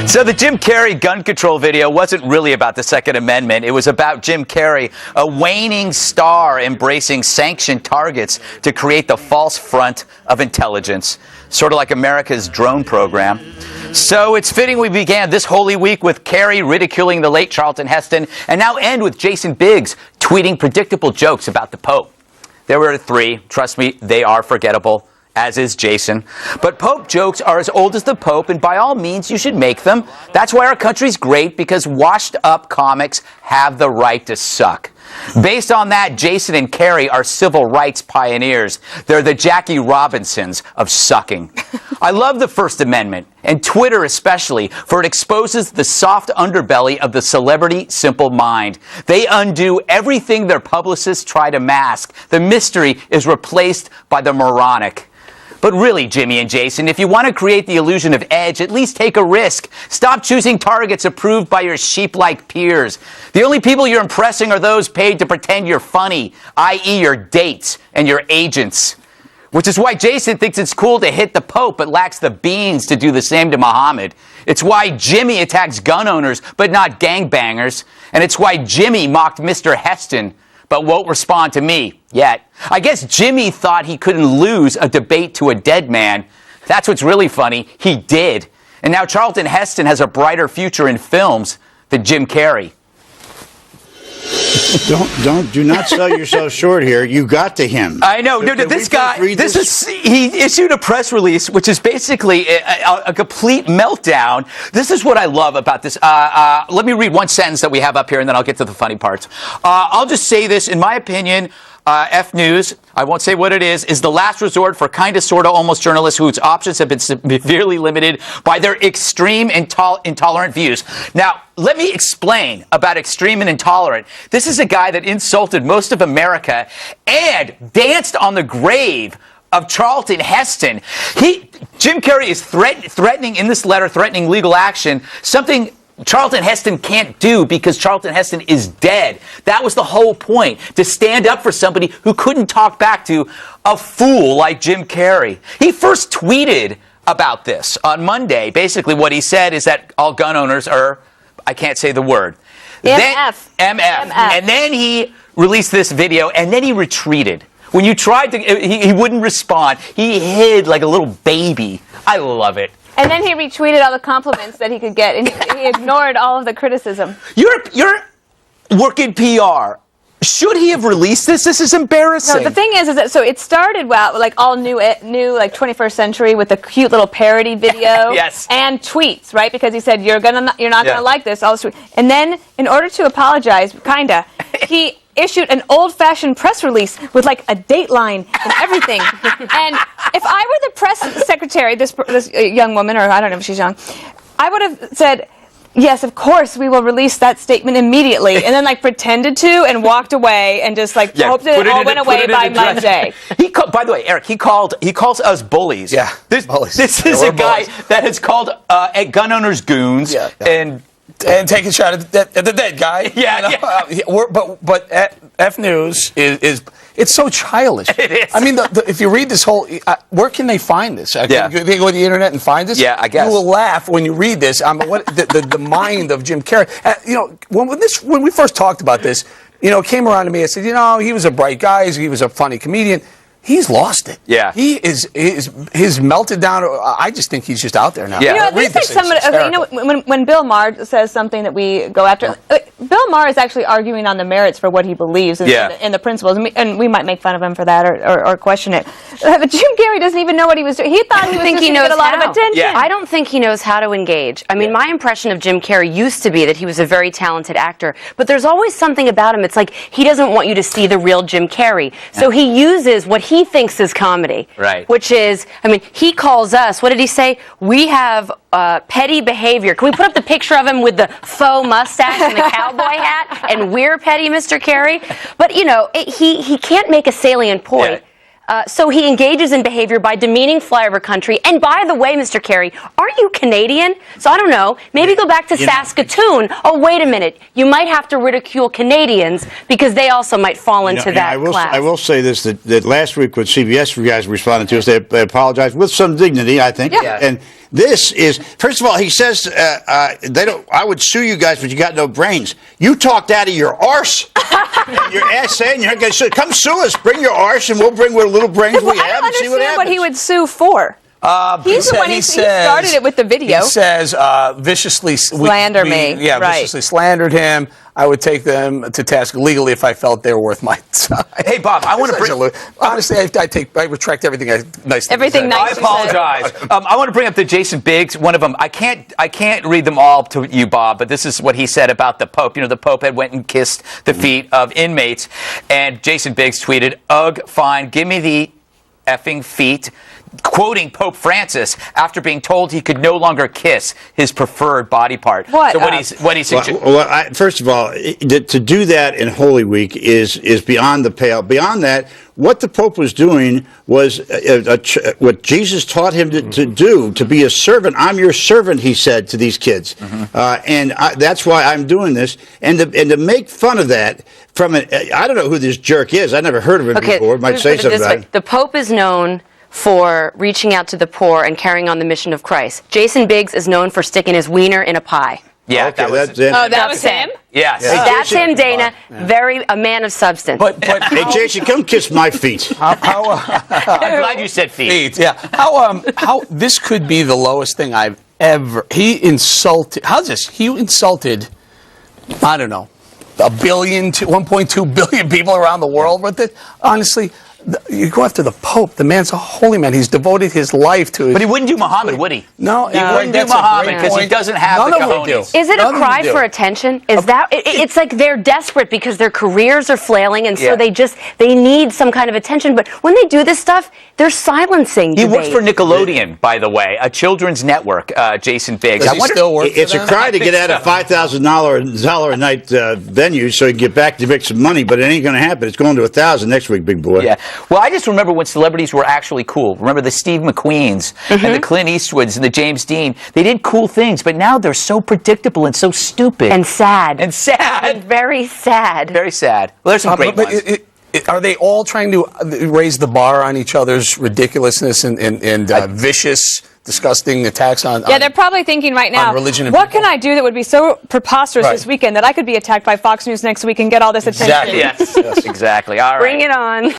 So the Jim Carrey gun control video wasn't really about the Second Amendment. It was about Jim Carrey, a waning star embracing sanctioned targets to create the false front of intelligence, sort of like America's drone program. So it's fitting we began this Holy Week with Carrey ridiculing the late Charlton Heston, and now end with Jason Biggs tweeting predictable jokes about the Pope. There were 3. Trust me, they are forgettable, as is Jason. But Pope jokes are as old as the Pope, and by all means, you should make them. That's why our country's great, because washed-up comics have the right to suck. Based on that, Jason and Carrey are civil rights pioneers. They're the Jackie Robinsons of sucking. I love the First Amendment, and Twitter especially, for it exposes the soft underbelly of the celebrity simple mind. They undo everything their publicists try to mask. The mystery is replaced by the moronic. But really, Jimmy and Jason, if you want to create the illusion of edge, at least take a risk. Stop choosing targets approved by your sheep-like peers. The only people you're impressing are those paid to pretend you're funny, i.e. your dates and your agents. Which is why Jason thinks it's cool to hit the Pope but lacks the beans to do the same to Muhammad. It's why Jimmy attacks gun owners but not gangbangers. And it's why Jimmy mocked Mr. Heston but won't respond to me yet. I guess Jimmy thought he couldn't lose a debate to a dead man. That's what's really funny. He did. And now Charlton Heston has a brighter future in films than Jim Carrey. Do not sell yourself short here. You got to him. I know. This guy, he issued a press release, which is basically a complete meltdown. This is what I love about this. Let me read one sentence that we have up here, and then I'll get to the funny parts. I'll just say this. In my opinion, F News, I won't say what it is the last resort for kinda, sorta, almost journalists whose options have been severely limited by their extreme intolerant views. Now, let me explain about extreme and intolerant. This is a guy that insulted most of America and danced on the grave of Charlton Heston. Jim Carrey is threatening in this letter, threatening legal action, something Charlton Heston can't do because Charlton Heston is dead. That was the whole point, to stand up for somebody who couldn't talk back to a fool like Jim Carrey. He first tweeted about this on Monday. Basically what he said is that all gun owners are, I can't say the word. MF. And then he released this video, and then he retreated. When you tried to, he wouldn't respond. He hid like a little baby. I love it. And then he retweeted all the compliments that he could get, and he ignored all of the criticism. You're working PR. Should he have released this? This is embarrassing. No, the thing is that so it started like all new like 21st century with a cute little parody video. Yes. And tweets, right? Because he said you're not gonna like this. All this and then in order to apologize, he issued an old-fashioned press release with like a dateline and everything. And if I were the press secretary, this young woman, or I don't know if she's young, I would have said, yes, of course, we will release that statement immediately, and then like pretended to and walked away and just like hoped it all went away by Monday. By the way, Eric, he calls us bullies. Yeah, bullies. This is a guy that has called gun owners goons and take a shot at the dead guy. But F News is it's so childish. It is. I mean, if you read this whole, where can they find this? They go to the internet and find this. Yeah, I guess you will laugh when you read this. What the mind of Jim Carrey. When we first talked about this, it came around to me. I said, he was a bright guy. He was a funny comedian. He's lost it. Yeah. He's melted down. I just think he's just out there now. Yeah. At least like somebody, when Bill Maher says something that we go after, Bill Maher is actually arguing on the merits for what he believes in the principles, and we might make fun of him for that or question it. But Jim Carrey doesn't even know what he was doing. He thought he was just going to get a lot of attention. Yeah. I don't think he knows how to engage. I mean, my impression of Jim Carrey used to be that he was a very talented actor, but there's always something about him. It's like he doesn't want you to see the real Jim Carrey. So he uses what he thinks is comedy. Right. Which is, I mean, he calls us, what did he say? We have petty behavior. Can we put up the picture of him with the faux mustache and the cowboy hat? And we're petty, Mr. Carey? But, he can't make a salient point. Yeah. So he engages in behavior by demeaning flyover country. And by the way, Mr. Carey, aren't you Canadian? So I don't know. Maybe go back to Saskatoon. Oh, wait a minute. You might have to ridicule Canadians because they also might fall into that class. I will say this, that last week when CBS guys responded to us, they apologized with some dignity, I think. Yeah. And This is, first of all, he says they don't. I would sue you guys, but you got no brains. You talked out of your arse. And your ass saying you're going to come sue us. Bring your arse, and we'll bring what little brains we have and see what happens. What he would sue for. He's the one he started it with the video. He says viciously slander me. Yeah, right. Viciously slandered him. I would take them to task legally if I felt they were worth my time. Hey, Bob, I want to bring. Honestly, I retract everything. Everything nice. I apologize. I want to bring up the Jason Biggs. One of them. I can't read them all to you, Bob, but this is what he said about the Pope. You know, the Pope had went and kissed the feet of inmates, and Jason Biggs tweeted, "Ugh, fine, give me the effing feet," quoting Pope Francis after being told he could no longer kiss his preferred body part. What? So what he suggests. Well, first of all, to do that in Holy Week is beyond the pale. Beyond that, what the Pope was doing was what Jesus taught him to do, to be a servant. I'm your servant, he said to these kids. And that's why I'm doing this. And to make fun of that from I don't know who this jerk is. I never heard of him before. Might say something about it. The Pope is known for reaching out to the poor and carrying on the mission of Christ. Jason Biggs is known for sticking his wiener in a pie. Yeah, okay, that was him? Yes. Hey, that's Jason, him, Dana. A man of substance. But hey, Jason, come kiss my feet. I'm glad you said feet. Yeah. How this could be the lowest thing I've ever. He insulted. How's this? He insulted. I don't know. 1.2 billion people around the world with it. Honestly, you go after the Pope. The man's a holy man. He's devoted his life to it. But he wouldn't do Muhammad, would he? No, he wouldn't do Muhammad because he doesn't have the cojones. Is it a cry for attention? Is that it's like they're desperate because their careers are flailing, and so they need some kind of attention. But when they do this stuff, they're silencing debate. He works for Nickelodeon, by the way, a children's network. Jason Biggs. Does he still work? It's a cry to get out of $5,000 a night venue so he can get back to make some money, but it ain't going to happen. It's going to 1,000 next week, big boy. Yeah. Well, I just remember when celebrities were actually cool. Remember the Steve McQueens and the Clint Eastwoods and the James Dean. They did cool things, but now they're so predictable and so stupid. And sad. And sad. And very sad. Very sad. Well, there's some great ones. Are they all trying to raise the bar on each other's ridiculousness and vicious, disgusting attacks on they're probably thinking right now, religion and what people? can I do that would be so preposterous this weekend that I could be attacked by Fox News next week and get all this attention? Exactly. Yes, exactly. All right. Bring it on.